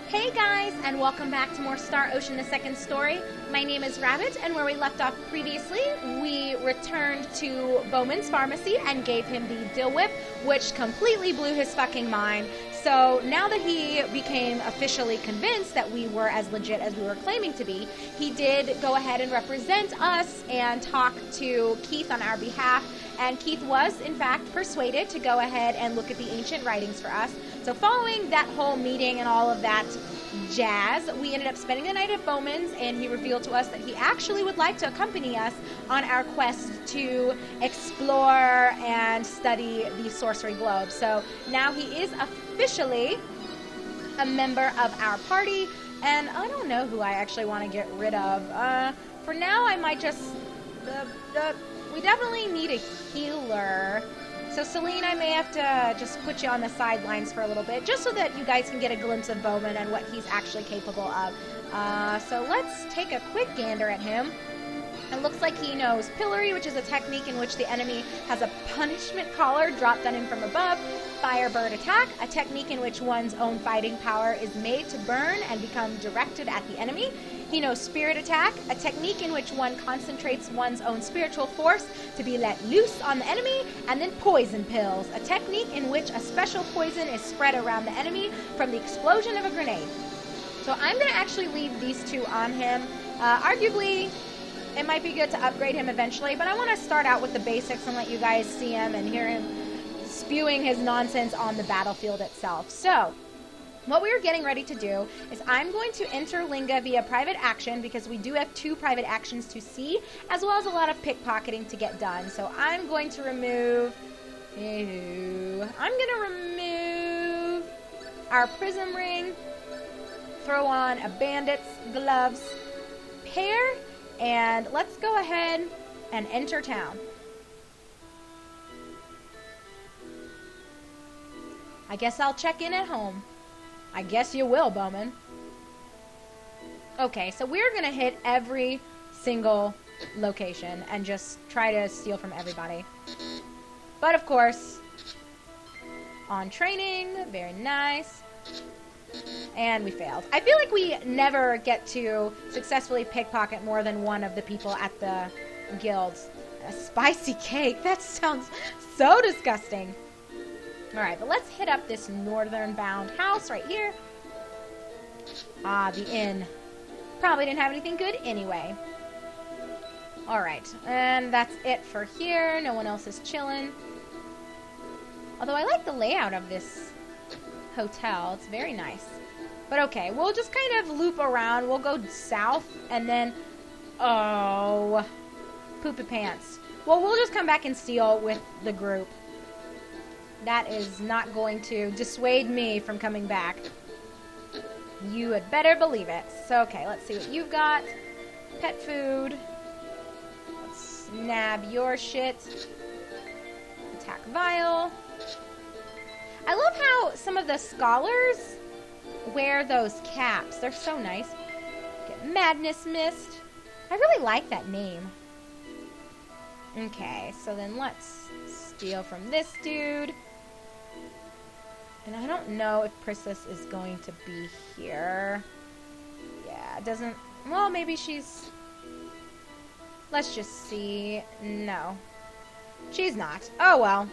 Hey guys, and welcome back to more Star Ocean the Second Story. My name is Rabbit, and where we left off previously, we returned to Bowman's pharmacy and gave him the dill whip, which completely blew his fucking mind. So now that he became officially convinced that we were as legit as we were claiming to be, he did go ahead and represent us and talk to Keith on our behalf. And Keith was, in fact, persuaded to go ahead and look at the ancient writings for us. So following that whole meeting and all of that jazz, we ended up spending the night at Bowman's, and he revealed to us that he actually would like to accompany us on our quest to explore and study the sorcery globe. So now he is officially a member of our party, and I don't know who I actually want to get rid of. For now, I might just... we definitely need a healer. So, Celine, I may have to just put you on the sidelines for a little bit, just so that you guys can get a glimpse of Bowman and what he's actually capable of. So let's take a quick gander at him. It looks like he knows Pillory, which is a technique in which the enemy has a punishment collar dropped on him from above. Firebird attack, a technique in which one's own fighting power is made to burn and become directed at the enemy. He knows Spirit Attack, a technique in which one concentrates one's own spiritual force to be let loose on the enemy. And then Poison Pills, a technique in which a special poison is spread around the enemy from the explosion of a grenade. So I'm going to actually leave these two on him. Arguably, it might be good to upgrade him eventually, but I want to start out with the basics and let you guys see him and hear him spewing his nonsense on the battlefield itself. So, what we are getting ready to do is I'm going to enter Linga via private action, because we do have 2 private actions to see, as well as a lot of pickpocketing to get done. So I'm going to remove... our prism ring, throw on a bandit's gloves pair, and let's go ahead and enter town. I guess I'll check in at home. I guess you will, Bowman. Okay, so we're going to hit every single location and just try to steal from everybody. But of course, on training, very nice. And we failed. I feel like we never get to successfully pickpocket more than one of the people at the guilds. A spicy cake? That sounds so disgusting. Alright, but let's hit up this northern-bound house right here. Ah, the inn. Probably didn't have anything good anyway. Alright, and that's it for here. No one else is chilling. Although I like the layout of this hotel. It's very nice. But okay, we'll just kind of loop around. We'll go south, and then... Oh. Poopy pants. Well, we'll just come back and steal with the group. That is not going to dissuade me from coming back. You had better believe it. So, okay, let's see what you've got. Pet food. Let's nab your shit. Attack vial. I love how some of the scholars wear those caps. They're so nice. Get Madness Mist. I really like that name. Okay, so then let's steal from this dude. And I don't know if Priscus is going to be here. Yeah, it doesn't... Well, maybe she's... Let's just see. No. She's not. Oh, well.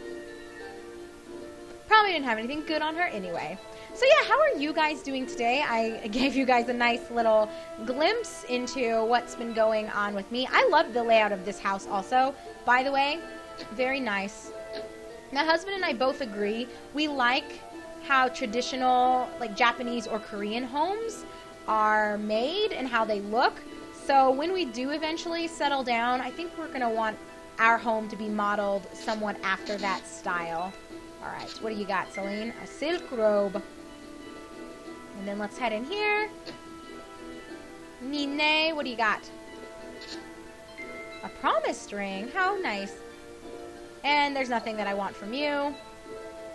Probably didn't have anything good on her anyway. So yeah, how are you guys doing today? I gave you guys a nice little glimpse into what's been going on with me. I love the layout of this house also. By the way, very nice. My husband and I both agree. We like how traditional, like Japanese or Korean homes are made and how they look. So when we do eventually settle down, I think we're going to want our home to be modeled somewhat after that style. Alright, what do you got, Celine? A silk robe. And then let's head in here. Nine, what do you got? A promise ring? How nice. And there's nothing that I want from you.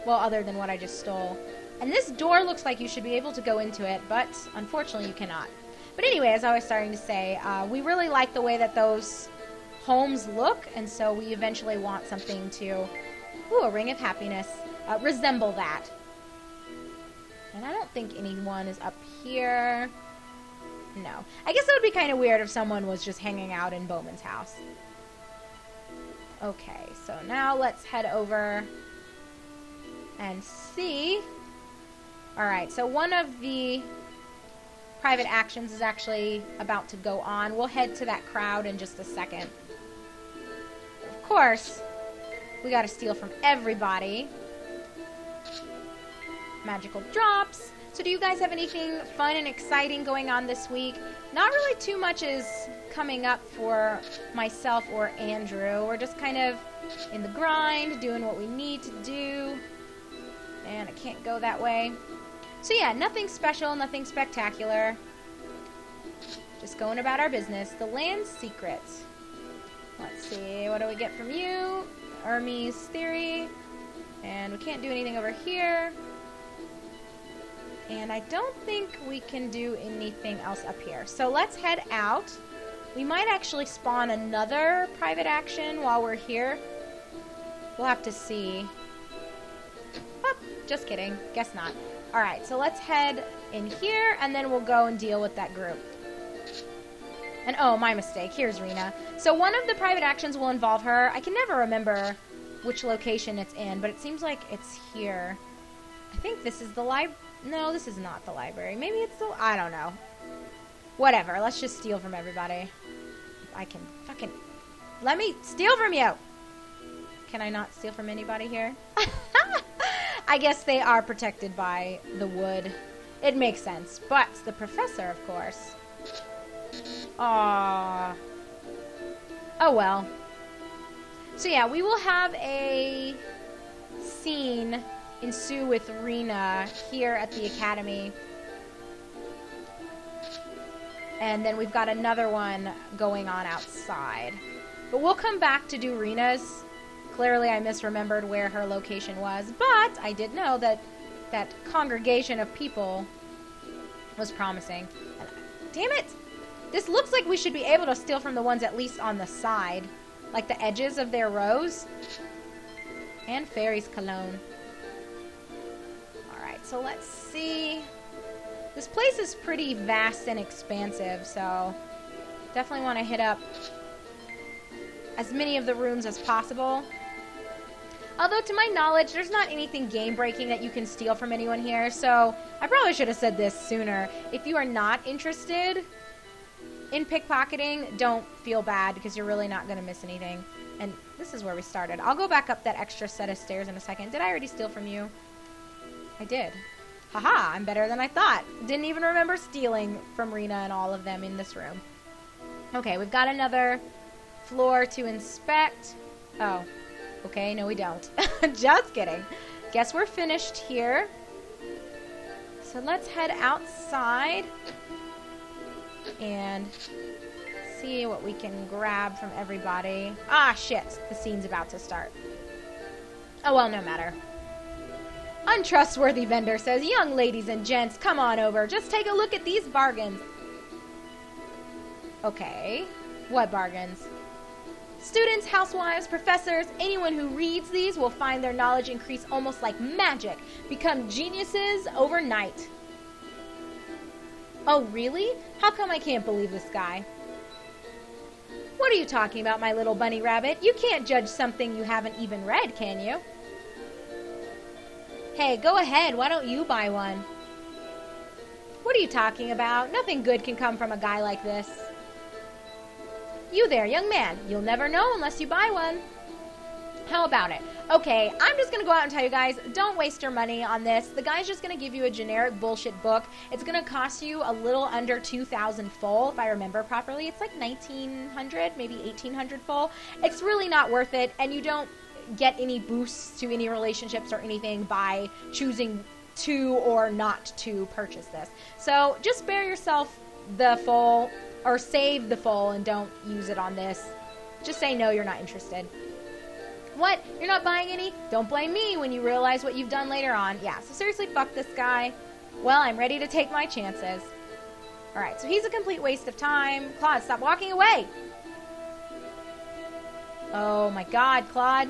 Well, other than what I just stole. And this door looks like you should be able to go into it, but unfortunately you cannot. But anyway, as I was starting to say, we really like the way that those homes look, and so we eventually want something to, a ring of happiness, resemble that. And I don't think anyone is up here. No. I guess it would be kind of weird if someone was just hanging out in Bowman's house. Okay, so now let's head over and see. Alright, so one of the private actions is actually about to go on. We'll head to that crowd in just a second. Of course, we gotta steal from everybody. Magical drops. So do you guys have anything fun and exciting going on this week? Not really too much is coming up for myself or Andrew. We're just kind of in the grind, doing what we need to do. And I can't go that way. So yeah, nothing special, nothing spectacular. Just going about our business. The land's secret. Let's see, what do we get from you? Hermes' theory. And we can't do anything over here. And I don't think we can do anything else up here. So let's head out. We might actually spawn another private action while we're here. We'll have to see. Oh, just kidding. Guess not. Alright, so let's head in here, and then we'll go and deal with that group. And oh, my mistake. Here's Rena. So one of the private actions will involve her. I can never remember which location it's in, but it seems like it's here. I think this is the library. No, this is not the library. Maybe it's the... I don't know. Whatever. Let's just steal from everybody. I can fucking... Let me steal from you! Can I not steal from anybody here? I guess they are protected by the wood. It makes sense. But the professor, of course. Aww. Oh well. So yeah, we will have a scene ensue with Rena here at the academy. And then we've got another one going on outside. But we'll come back to do Rena's. Clearly I misremembered where her location was, but I did know that that congregation of people was promising. And, damn it! This looks like we should be able to steal from the ones at least on the side. Like the edges of their rows. And Fairy's cologne. Alright, so let's see. This place is pretty vast and expansive, so definitely want to hit up as many of the rooms as possible. Although, to my knowledge, there's not anything game-breaking that you can steal from anyone here, so I probably should have said this sooner. If you are not interested in pickpocketing, don't feel bad, because you're really not going to miss anything. And this is where we started. I'll go back up that extra set of stairs in a second. Did I already steal from you? I did. Haha, I'm better than I thought. Didn't even remember stealing from Rena and all of them in this room. Okay, we've got another floor to inspect. Oh, okay, no we don't. Just kidding. Guess we're finished here. So let's head outside and see what we can grab from everybody. Ah, shit. The scene's about to start. Oh, well, no matter. Untrustworthy vendor says, young ladies and gents, come on over. Just take a look at these bargains. Okay. What bargains? Students, housewives, professors, anyone who reads these will find their knowledge increase almost like magic. Become geniuses overnight. Oh, really? How come I can't believe this guy? What are you talking about, my little bunny rabbit? You can't judge something you haven't even read, can you? Hey, go ahead. Why don't you buy one? What are you talking about? Nothing good can come from a guy like this. You there, young man. You'll never know unless you buy one. How about it? Okay, I'm just going to go out and tell you guys, don't waste your money on this. The guy's just going to give you a generic bullshit book. It's going to cost you a little under 2,000 full, if I remember properly. It's like 1,900, maybe 1,800 full. It's really not worth it, and you don't get any boosts to any relationships or anything by choosing to or not to purchase this. So just spare yourself the full, or save the full and don't use it on this. Just say no, you're not interested. What? You're not buying any? Don't blame me when you realize what you've done later on. Yeah, so seriously, fuck this guy. Well, I'm ready to take my chances. Alright, so he's a complete waste of time. Claude, stop walking away! Oh my god, Claude.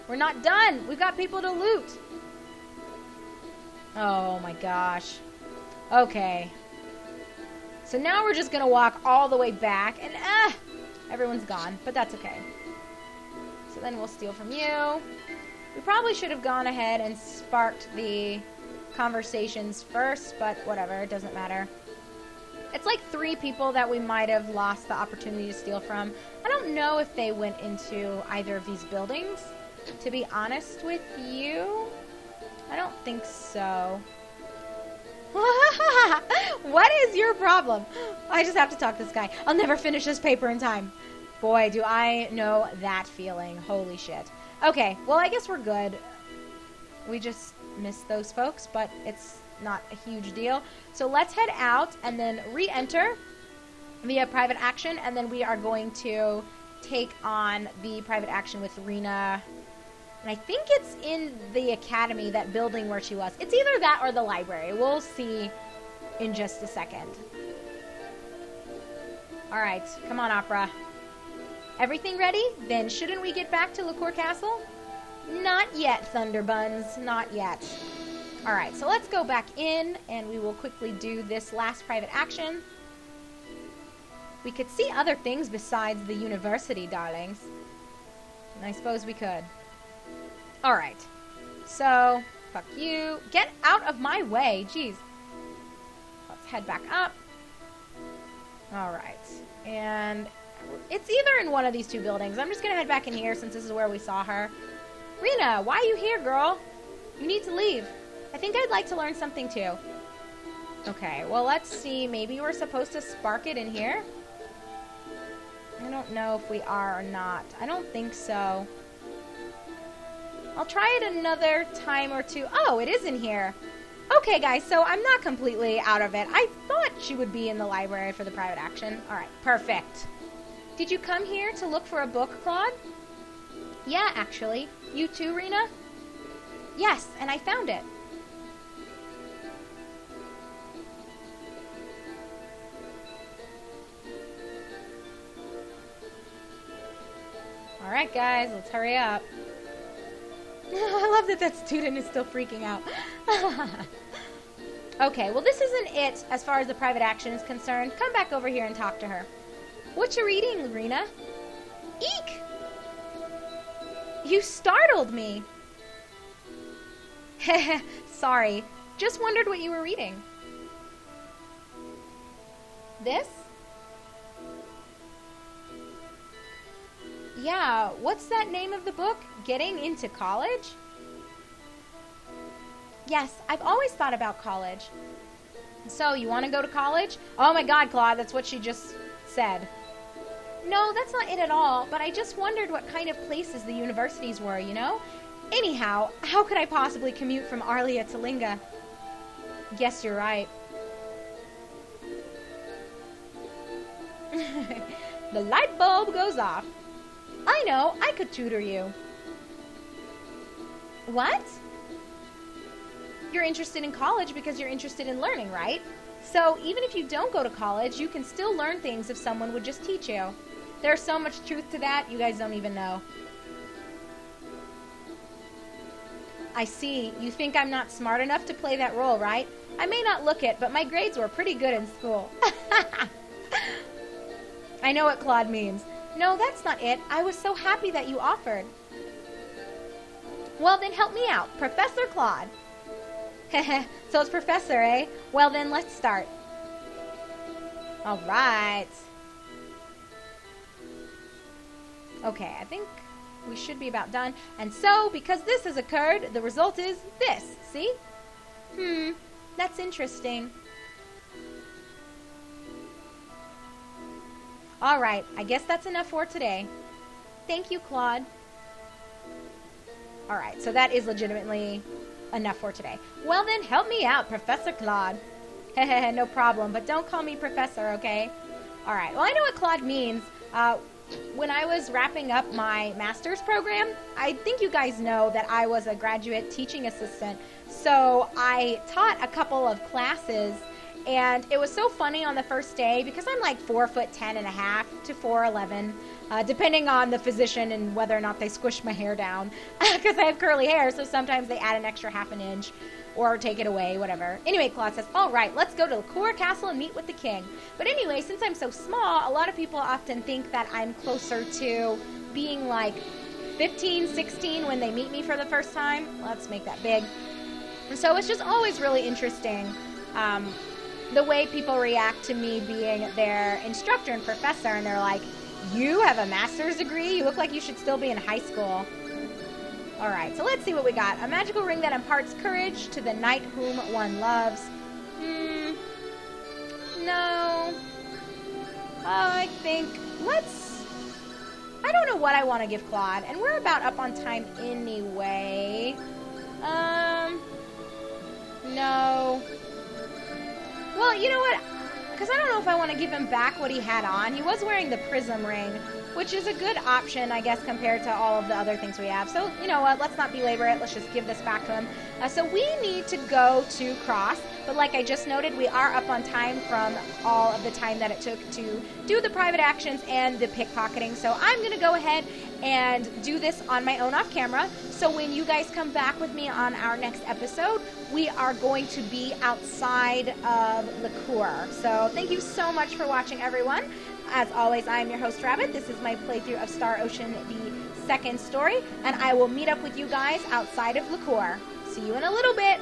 We're not done. We've got people to loot. Oh my gosh. Okay. So now we're just gonna walk all the way back, and everyone's gone, but that's okay. So then we'll steal from you. We probably should have gone ahead and sparked the conversations first, but whatever, it doesn't matter. It's like 3 people that we might have lost the opportunity to steal from. I don't know if they went into either of these buildings, to be honest with you. I don't think so. What is your problem? I just have to talk to this guy. I'll never finish this paper in time. Boy, do I know that feeling. Holy shit. Okay, well, I guess we're good. We just missed those folks, but it's not a huge deal. So let's head out and then re-enter via private action, and then we are going to take on the private action with Rena. And I think it's in the academy, that building where she was. It's either that or the library. We'll see in just a second. All right, come on, Opera. Everything ready? Then shouldn't we get back to Liqueur Castle? Not yet, Thunderbuns. Not yet. All right, so let's go back in, and we will quickly do this last private action. We could see other things besides the university, darlings. And I suppose we could. All right. So, fuck you. Get out of my way. Jeez. Let's head back up. All right. And it's either in one of these 2 buildings. I'm just going to head back in here since this is where we saw her. Rena, why are you here, girl? You need to leave. I think I'd like to learn something too. Okay, well, let's see. Maybe we're supposed to spark it in here? I don't know if we are or not. I don't think so. I'll try it another time or 2. Oh, it is in here. Okay, guys, so I'm not completely out of it. I thought she would be in the library for the private action. All right, perfect. Did you come here to look for a book, Claude? Yeah, actually. You too, Rena? Yes, and I found it. All right, guys, let's hurry up. I love that student is still freaking out. Okay, well, this isn't it as far as the private action is concerned. Come back over here and talk to her. What you reading, Rena? Eek! You startled me. Sorry. Just wondered what you were reading. This? Yeah, what's that name of the book? Getting into College? Yes, I've always thought about college. So, you want to go to college? Oh my God, Claude, that's what she just said. No, that's not it at all, but I just wondered what kind of places the universities were, you know? Anyhow, how could I possibly commute from Arlia to Linga? Guess you're right. The light bulb goes off. I know, I could tutor you. What? You're interested in college because you're interested in learning, right? So even if you don't go to college, you can still learn things if someone would just teach you. There's so much truth to that, you guys don't even know. I see. You think I'm not smart enough to play that role, right? I may not look it, but my grades were pretty good in school. I know what Claude means. No, that's not it. I was so happy that you offered. Well, then help me out. Professor Claude. So it's Professor, eh? Well, then let's start. All right. Okay, I think we should be about done. And so, because this has occurred, the result is this. See? That's interesting. All right, I guess that's enough for today. Thank you, Claude. All right, so that is legitimately enough for today. Well then, help me out, Professor Claude. No problem, but don't call me Professor, okay? All right, well, I know what Claude means. When I was wrapping up my master's program, I think you guys know that I was a graduate teaching assistant. So I taught a couple of classes, and it was so funny on the first day because I'm like 4'10.5" to 4'11", depending on the physician and whether or not they squish my hair down because I have curly hair, so sometimes they add an extra half an inch. or take it away, whatever. Anyway, Claude says, all right, let's go to Liqueur Castle and meet with the king. But anyway, since I'm so small, a lot of people often think that I'm closer to being like 15, 16 when they meet me for the first time. Let's make that big. And so it's just always really interesting the way people react to me being their instructor and professor, and they're like, you have a master's degree? You look like you should still be in high school. All right, so let's see what we got. A magical ring that imparts courage to the knight whom one loves. No. I think I don't know what I want to give Claude, and we're about up on time anyway. No. Well, you know what? Because I don't know if I want to give him back what he had on. He was wearing the prism ring, which is a good option, I guess, compared to all of the other things we have. So, you know what? Let's not belabor it. Let's just give this back to him. So we need to go to Cross, but like I just noted, we are up on time from all of the time that it took to do the private actions and the pickpocketing. So I'm going to go ahead and do this on my own off camera. So when you guys come back with me on our next episode, we are going to be outside of Liqueur. So thank you so much for watching, everyone. As always, I am your host, Rabbit. This is my playthrough of Star Ocean, the second story, and I will meet up with you guys outside of Liqueur. See you in a little bit.